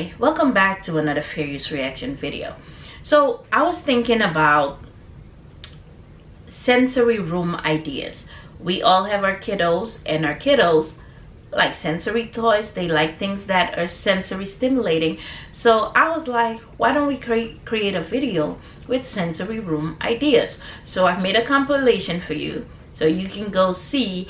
family, welcome back to another fair use reaction video. So I was thinking about sensory room ideas. We all have our kiddos, and our kiddos like sensory toys. They like things that are sensory stimulating. So I was like, why don't we create a video with sensory room ideas? So I've made a compilation for you so you can go see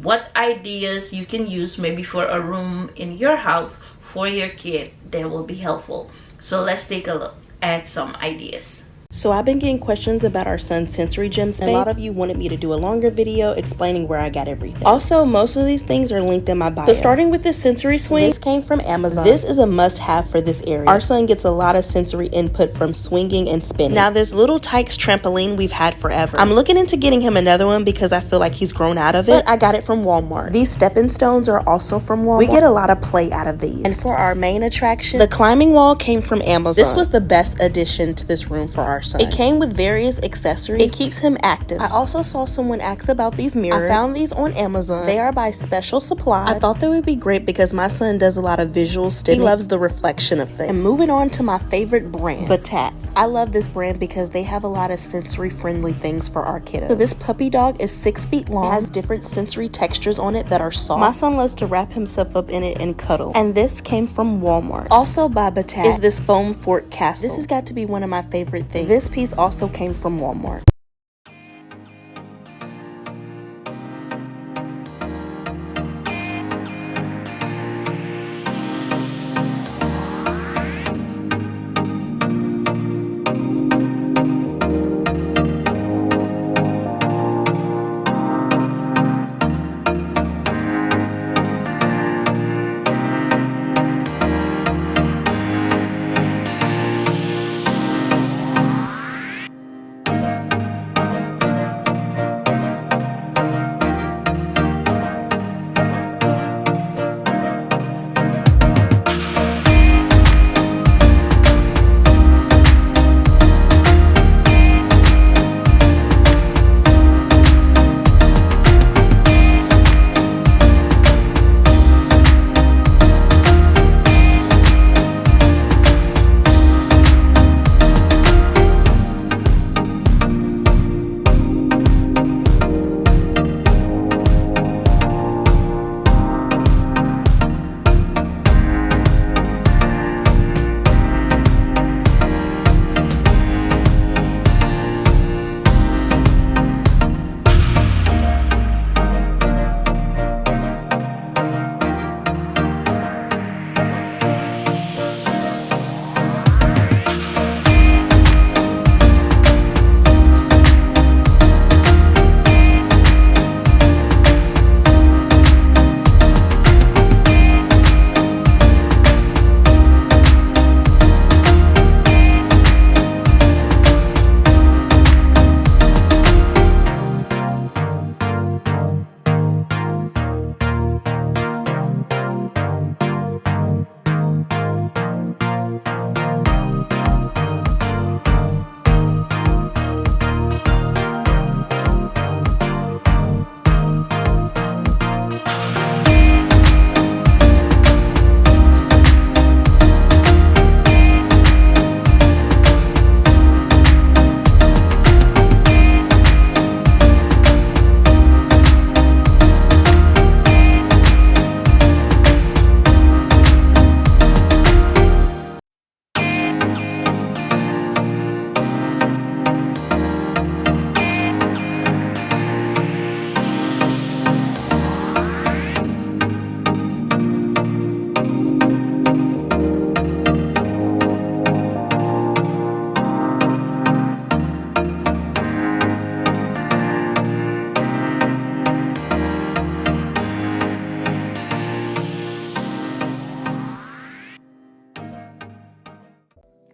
what ideas you can use maybe for a room in your house for your kid that will be helpful. So let's take a look at some ideas. So I've been getting questions about our son's sensory gym space. A lot of you wanted me to do a longer video explaining where I got everything. Also, most of these things are linked in my bio. So starting with this sensory swing, this came from Amazon. This is a must-have for this area. Our son gets a lot of sensory input from swinging and spinning. Now this little Tykes trampoline we've had forever. I'm looking into getting him another one because I feel like he's grown out of it, but I got it from Walmart. These stepping stones are also from Walmart. We get a lot of play out of these. And for our main attraction, the climbing wall came from Amazon. This was the best addition to this room for our son. It came with various accessories. It keeps him active. I also saw someone ask about these mirrors. I found these on Amazon. They are by Special Supply. I thought they would be great because my son does a lot of visual stimming. He loves the reflection of things. And moving on to my favorite brand, Batat. I love this brand because they have a lot of sensory friendly things for our kiddos. So this puppy dog is 6 feet long. It has different sensory textures on it that are soft. My son loves to wrap himself up in it and cuddle. And this came from Walmart. Also by Batat is this foam fort castle. This has got to be one of my favorite things. This piece also came from Walmart.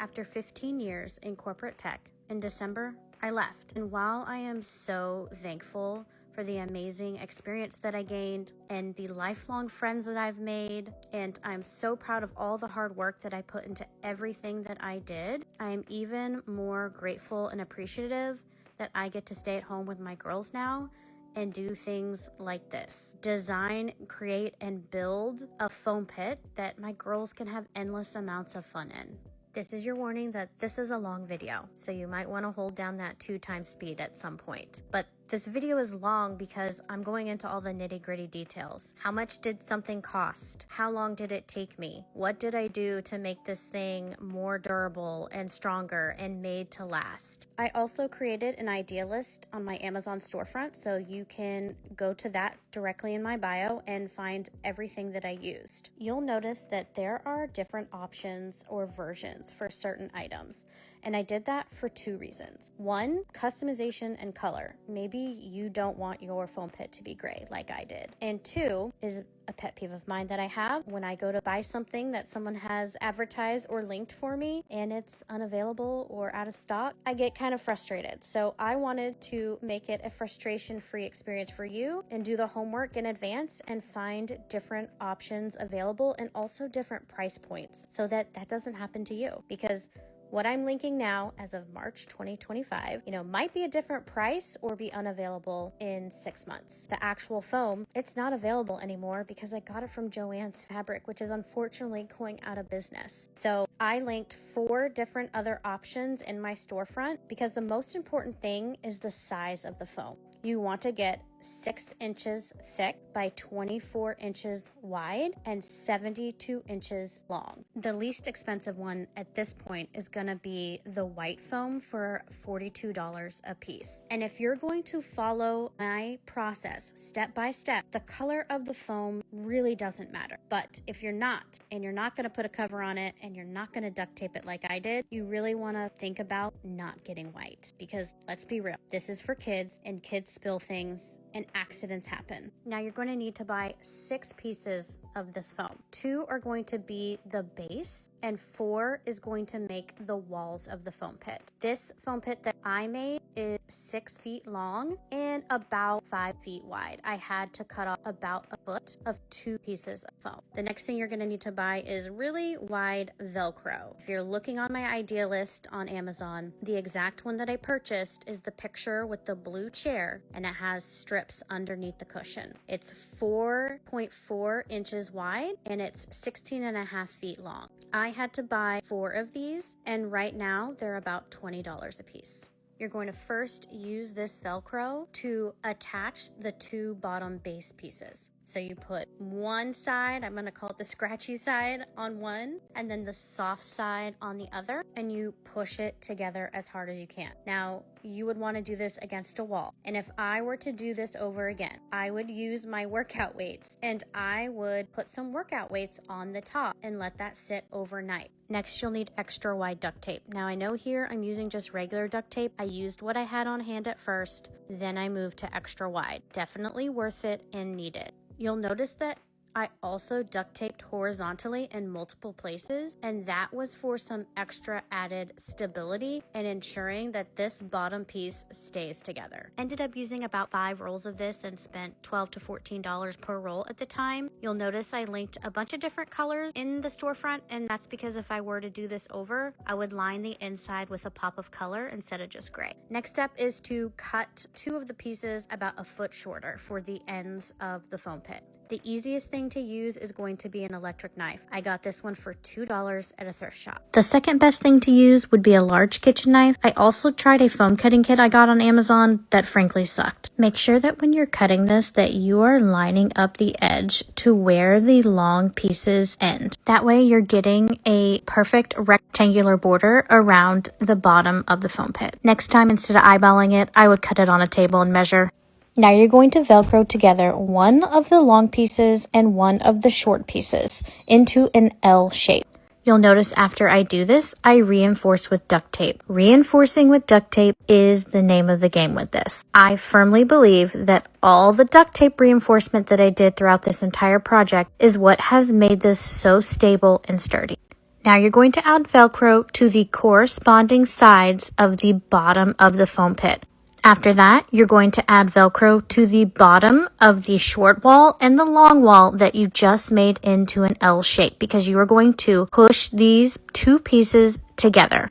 After 15 years in corporate tech, in December, I left. And while I am so thankful for the amazing experience that I gained and the lifelong friends that I've made, and I'm so proud of all the hard work that I put into everything that I did, I am even more grateful and appreciative that I get to stay at home with my girls now and do things like this. Design, create, and build a foam pit that my girls can have endless amounts of fun in. This is your warning that this is a long video, so you might want to hold down that 2x speed at some point. But this video is long because I'm going into all the nitty-gritty details. How much did something cost? How long did it take me? What did I do to make this thing more durable and stronger and made to last? I also created an idea list on my Amazon storefront, so you can go to that directly in my bio and find everything that I used. You'll notice that there are different options or versions for certain items. And I did that for 2 reasons. 1, customization and color. Maybe you don't want your foam pit to be gray like I did. And 2 is a pet peeve of mine that I have when I go to buy something that someone has advertised or linked for me and it's unavailable or out of stock. I get kind of frustrated. So I wanted to make it a frustration-free experience for you and do the homework in advance and find different options available and also different price points so that that doesn't happen to you. Because what I'm linking now as of March 2025, might be a different price or be unavailable in 6 months. The actual foam, it's not available anymore because I got it from Joann's Fabric, which is unfortunately going out of business. So I linked 4 different other options in my storefront because the most important thing is the size of the foam. You want to get 6 inches thick by 24 inches wide and 72 inches long. The least expensive one at this point is going to be the white foam for $42 a piece. And if you're going to follow my process step by step, the color of the foam really doesn't matter. But if you're not, and you're not going to put a cover on it, and you're not going to duct tape it like I did, you really want to think about not getting white. Because let's be real, this is for kids, and kids spill things and accidents happen. Now you're going to need to buy 6 pieces of this foam. 2 are going to be the base and 4 is going to make the walls of the foam pit. This foam pit that I made is 6 feet long and about 5 feet wide. I had to cut off about a foot of 2 pieces of foam. The next thing you're going to need to buy is really wide Velcro. If you're looking on my idea list on Amazon, the exact one that I purchased is the picture with the blue chair and it has strips underneath the cushion. It's 4.4 inches wide and it's 16.5 feet long. I had to buy 4 of these and right now they're about $20 a piece. You're going to first use this Velcro to attach the 2 bottom base pieces. So you put one side, I'm going to call it the scratchy side, on one, and then the soft side on the other, and you push it together as hard as you can. Now, you would want to do this against a wall. And if I were to do this over again, I would use my workout weights, and I would put some workout weights on the top and let that sit overnight. Next, you'll need extra wide duct tape. Now, I know here I'm using just regular duct tape. I used what I had on hand at first, then I moved to extra wide. Definitely worth it and needed. You'll notice that I also duct taped horizontally in multiple places, and that was for some extra added stability and ensuring that this bottom piece stays together. Ended up using about 5 rolls of this and spent $12 to $14 per roll at the time. You'll notice I linked a bunch of different colors in the storefront, and that's because if I were to do this over, I would line the inside with a pop of color instead of just gray. Next step is to cut 2 of the pieces about a foot shorter for the ends of the foam pit. The easiest thing to use is going to be an electric knife. I got this one for $2 at a thrift shop. The second best thing to use would be a large kitchen knife. I also tried a foam cutting kit I got on Amazon that frankly sucked. Make sure that when you're cutting this that you are lining up the edge to where the long pieces end. That way you're getting a perfect rectangular border around the bottom of the foam pit. Next time, instead of eyeballing it, I would cut it on a table and measure. Now you're going to Velcro together one of the long pieces and one of the short pieces into an L shape. You'll notice after I do this, I reinforce with duct tape. Reinforcing with duct tape is the name of the game with this. I firmly believe that all the duct tape reinforcement that I did throughout this entire project is what has made this so stable and sturdy. Now you're going to add Velcro to the corresponding sides of the bottom of the foam pit. After that, you're going to add Velcro to the bottom of the short wall and the long wall that you just made into an L shape because you are going to push these 2 pieces together.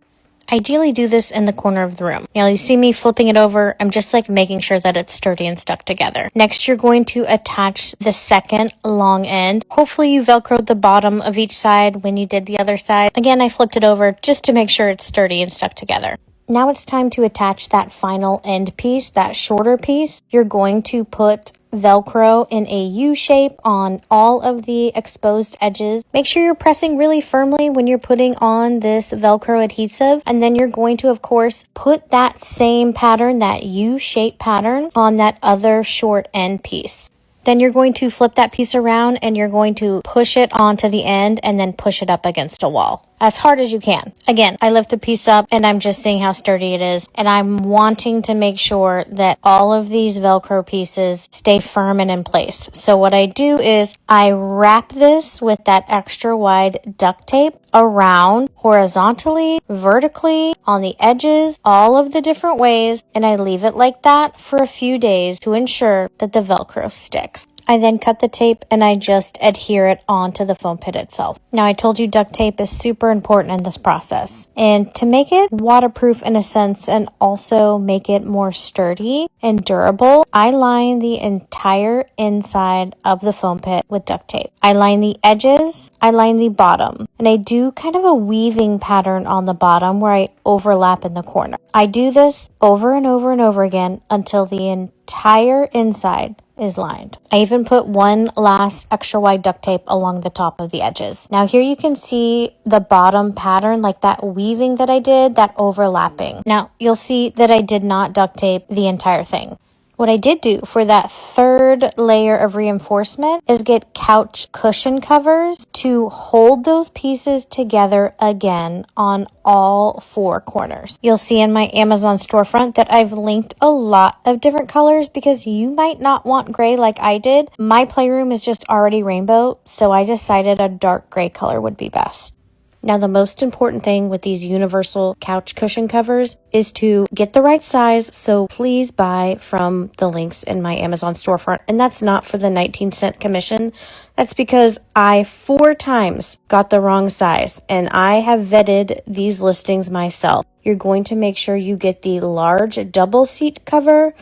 ideally do this in the corner of the room. Now you see me flipping it over. I'm just like making sure that it's sturdy and stuck together. Next, you're going to attach the second long end. Hopefully you Velcroed the bottom of each side when you did the other side. Again, I flipped it over just to make sure it's sturdy and stuck together. Now it's time to attach that final end piece, that shorter piece. You're going to put Velcro in a U shape on all of the exposed edges. Make sure you're pressing really firmly when you're putting on this Velcro adhesive. And then you're going to, of course, put that same pattern, that U shape pattern, on that other short end piece. Then you're going to flip that piece around and you're going to push it onto the end and then push it up against a wall as hard as you can. Again, I lift the piece up and I'm just seeing how sturdy it is. And I'm wanting to make sure that all of these Velcro pieces stay firm and in place. So what I do is I wrap this with that extra wide duct tape around horizontally, vertically, on the edges, all of the different ways. And I leave it like that for a few days to ensure that the Velcro sticks. I then cut the tape and I just adhere it onto the foam pit itself. Now I told you duct tape is super important in this process. And to make it waterproof in a sense and also make it more sturdy and durable, I line the entire inside of the foam pit with duct tape. I line the edges, I line the bottom, and I do kind of a weaving pattern on the bottom where I overlap in the corner. I do this over and over and over again until the entire inside is lined. I even put one last extra wide duct tape along the top of the edges. Now here you can see the bottom pattern, like that weaving that I did, that overlapping. Now you'll see that I did not duct tape the entire thing. What I did do for that third layer of reinforcement is get couch cushion covers to hold those pieces together again on all four corners. You'll see in my Amazon storefront that I've linked a lot of different colors because you might not want gray like I did. My playroom is just already rainbow, so I decided a dark gray color would be best. Now, the most important thing with these universal couch cushion covers is to get the right size, so please buy from the links in my Amazon storefront. And that's not for the 19-cent commission. That's because I 4 times got the wrong size, and I have vetted these listings myself. You're going to make sure you get the large double seat cover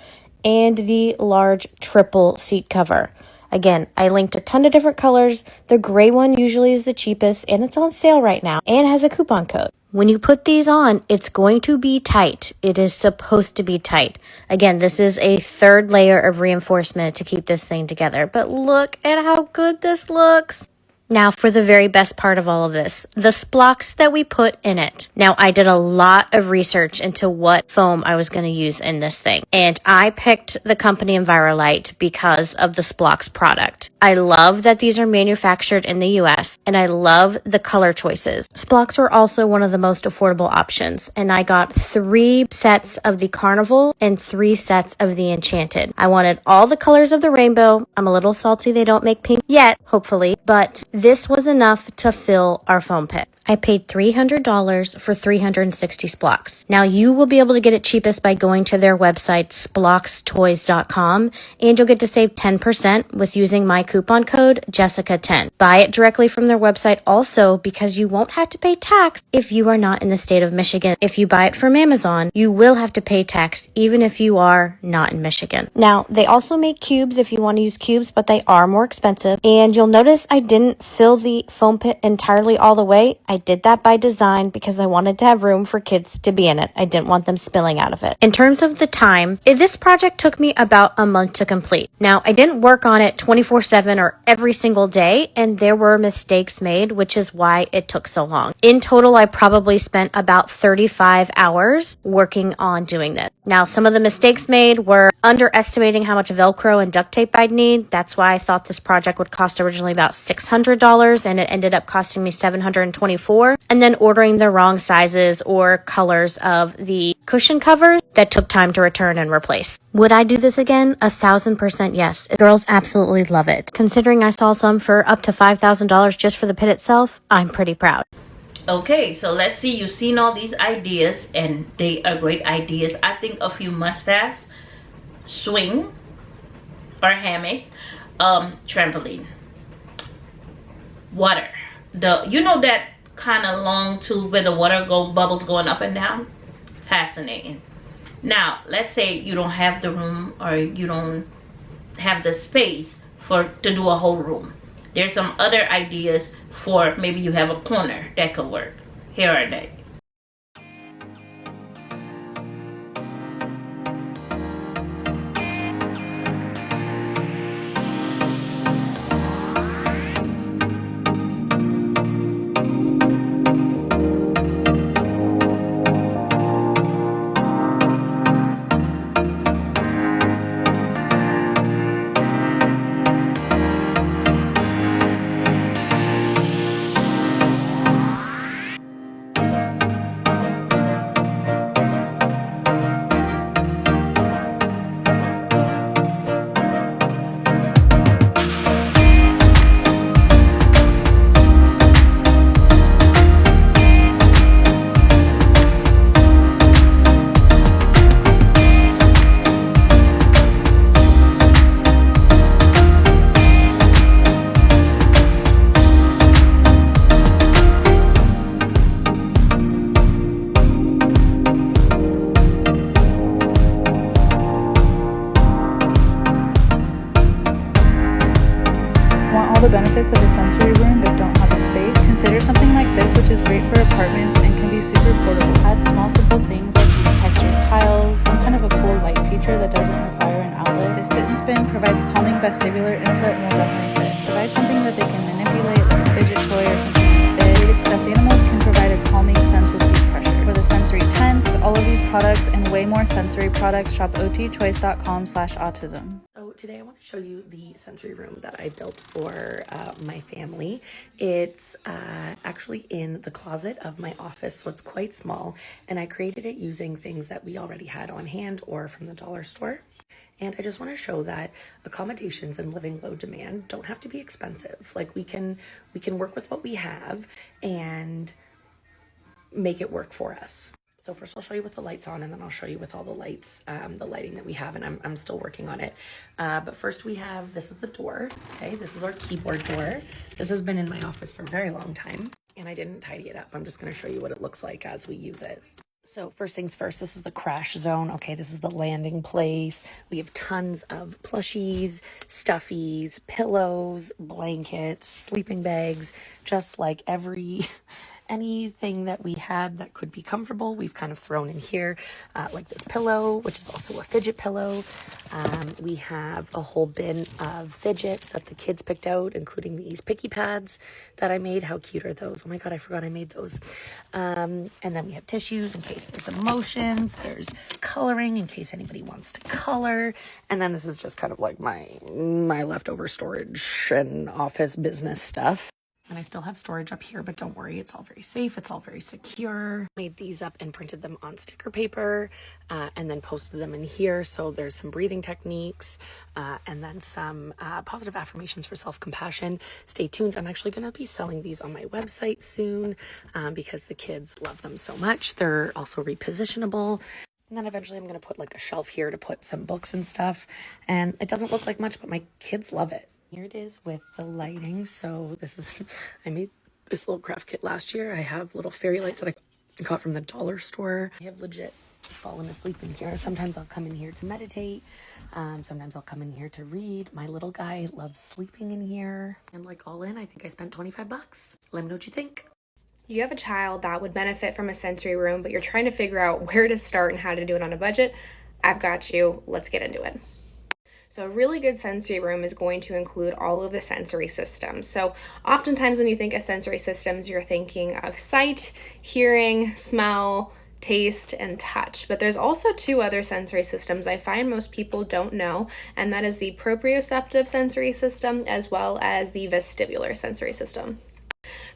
and the large triple seat cover. Again, I linked a ton of different colors. The gray one usually is the cheapest and it's on sale right now and has a coupon code. When you put these on, it's going to be tight. It is supposed to be tight. Again, this is a third layer of reinforcement to keep this thing together. But look at how good this looks. Now for the very best part of all of this, the splocks that we put in it. Now I did a lot of research into what foam I was going to use in this thing. And I picked the company Envirolite because of the splocks product. I love that these are manufactured in the US and I love the color choices. Splocks were also one of the most affordable options. And I got 3 sets of the Carnival and 3 sets of the Enchanted. I wanted all the colors of the rainbow. I'm a little salty they don't make pink yet, hopefully, but this was enough to fill our foam pit. I paid $300 for 360 splocks. Now you will be able to get it cheapest by going to their website, splockstoys.com, and you'll get to save 10% with using my coupon code Jessica10. Buy it directly from their website also because you won't have to pay tax if you are not in the state of Michigan. If you buy it from Amazon, you will have to pay tax even if you are not in Michigan. Now, they also make cubes if you want to use cubes, but they are more expensive. And you'll notice I didn't fill the foam pit entirely all the way. I did that by design because I wanted to have room for kids to be in it. I didn't want them spilling out of it. In terms of the time, this project took me about a month to complete. Now, I didn't work on it 24/7 or every single day, and there were mistakes made, which is why it took so long. In total, I probably spent about 35 hours working on doing this. Now, some of the mistakes made were underestimating how much Velcro and duct tape I'd need. That's why I thought this project would cost originally about $600, and it ended up costing me $724. And then ordering the wrong sizes or colors of the cushion covers that took time to return and replace. Would I do this again? 1,000% yes. Girls absolutely love it. Considering I saw some for up to $5,000 just for the pit itself, I'm pretty proud. Okay, so let's see. You've seen all these ideas and they are great ideas. I think a few must-haves: swing or hammock, trampoline, water. You know that kind of long tube with the water bubbles going up and down. Fascinating. Now, let's say you don't have the room, or you don't have the space to do a whole room. There's some other ideas for maybe you have a corner that could work. Here are they. All the benefits of a sensory room but don't have a space? Consider something like this, which is great for apartments and can be super portable. Add small simple things like these textured tiles, some kind of a cool light feature that doesn't require an outlet. The sit and spin provides calming vestibular input and will definitely fit. Provide something that they can manipulate, like a fidget toy or something like this. Weighted stuffed animals can provide a calming sense of deep pressure. For the sensory tents, all of these products and way more sensory products, shop otchoice.com/autism. Today I want to show you the sensory room that I built for my family. It's actually in the closet of my office, so it's quite small, and I created it using things that we already had on hand or from the dollar store. And I just want to show that accommodations and living low demand don't have to be expensive. Like we can work with what we have and make it work for us. So first I'll show you with the lights on, and then I'll show you with all the lights, the lighting that we have, and I'm still working on it. But first we have, this is the door, okay? This is our keyboard door. This has been in my office for a very long time, and I didn't tidy it up. I'm just gonna show you what it looks like as we use it. So first things first, this is the crash zone, okay? This is the landing place. We have tons of plushies, stuffies, pillows, blankets, sleeping bags, just like anything that we had that could be comfortable, we've kind of thrown in here, like this pillow, which is also a fidget pillow. We have a whole bin of fidgets that the kids picked out, including these picky pads that I made. How cute are those? Oh my God, I forgot I made those. And then we have tissues in case there's emotions. There's coloring in case anybody wants to color. And then this is just kind of like my leftover storage and office business stuff. And I still have storage up here, but don't worry, it's all very safe. It's all very secure. Made these up and printed them on sticker paper and then posted them in here. So there's some breathing techniques and then some positive affirmations for self-compassion. Stay tuned. I'm actually going to be selling these on my website soon because the kids love them so much. They're also repositionable. And then eventually I'm going to put like a shelf here to put some books and stuff. And it doesn't look like much, but my kids love it. Here it is with the lighting. So this is, I made this little craft kit last year. I have little fairy lights that I got from the dollar store. I have legit fallen asleep in here. Sometimes I'll come in here to meditate. Sometimes I'll come in here to read. My little guy loves sleeping in here. And like all in, I think I spent $25. Let me know what you think. You have a child that would benefit from a sensory room, but you're trying to figure out where to start and how to do it on a budget. I've got you. Let's get into it. So a really good sensory room is going to include all of the sensory systems. So oftentimes when you think of sensory systems, you're thinking of sight, hearing, smell, taste, and touch. But there's also two other sensory systems I find most people don't know, and that is the proprioceptive sensory system as well as the vestibular sensory system.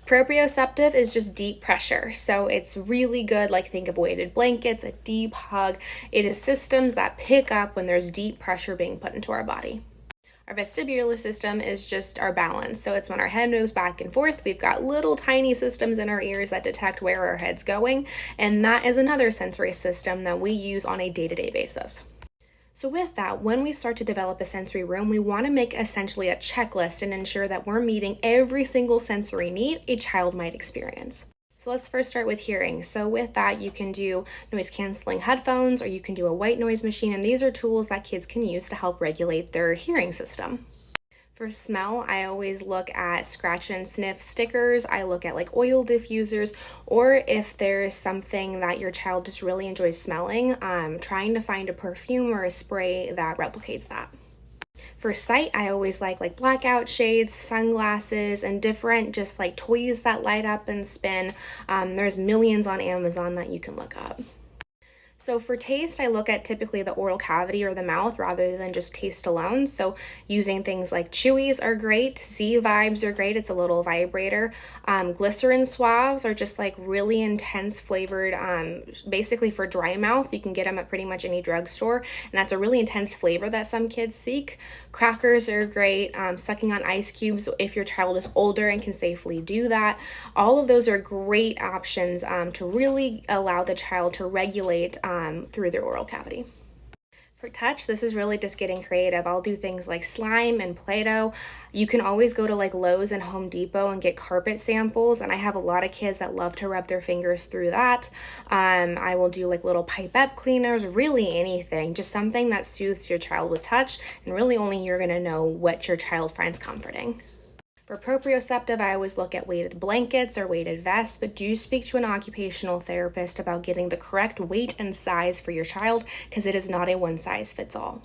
Proprioceptive is just deep pressure, so it's really good, like think of weighted blankets, a deep hug. It is systems that pick up when there's deep pressure being put into our body. Our vestibular system is just our balance, so it's when our head moves back and forth. We've got little tiny systems in our ears that detect where our head's going, and that is another sensory system that we use on a day-to-day basis. So with that, when we start to develop a sensory room, we want to make essentially a checklist and ensure that we're meeting every single sensory need a child might experience. So let's first start with hearing. So with that, you can do noise canceling headphones, or you can do a white noise machine, and these are tools that kids can use to help regulate their hearing system. For smell, I always look at scratch and sniff stickers. I look at like oil diffusers, or if there's something that your child just really enjoys smelling, trying to find a perfume or a spray that replicates that. For sight, I always like blackout shades, sunglasses, and different just like toys that light up and spin. There's millions on Amazon that you can look up. So for taste, I look at typically the oral cavity or the mouth rather than just taste alone. So using things like Chewies are great. Z-Vibes are great. It's a little vibrator. Glycerin swabs are just like really intense flavored, basically for dry mouth. You can get them at pretty much any drugstore, and that's a really intense flavor that some kids seek. Crackers are great. Sucking on ice cubes if your child is older and can safely do that. All of those are great options to really allow the child to regulate through their oral cavity. For touch, this is really just getting creative. I'll do things like slime and Play-Doh. You can always go to like Lowe's and Home Depot and get carpet samples, and I have a lot of kids that love to rub their fingers through that. I will do like little pipette cleaners, really anything, just something that soothes your child with touch, and really only you're gonna know what your child finds comforting. For proprioceptive, I always look at weighted blankets or weighted vests, but do speak to an occupational therapist about getting the correct weight and size for your child, because it is not a one-size-fits-all.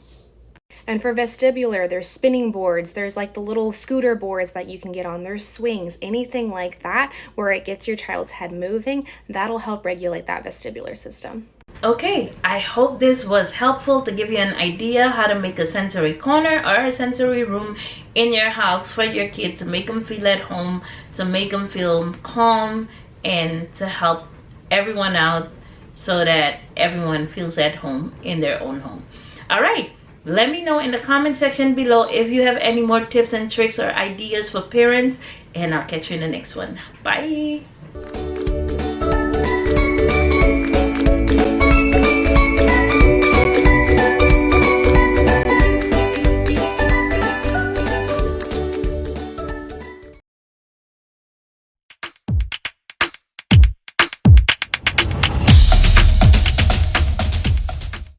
And for vestibular, there's spinning boards, there's like the little scooter boards that you can get on, there's swings, anything like that where it gets your child's head moving, that'll help regulate that vestibular system. Okay, I hope this was helpful to give you an idea how to make a sensory corner or a sensory room in your house for your kid, to make them feel at home, to make them feel calm, and to help everyone out so that everyone feels at home in their own home. All right, let me know in the comment section below if you have any more tips and tricks or ideas for parents, and I'll catch you in the next one. Bye.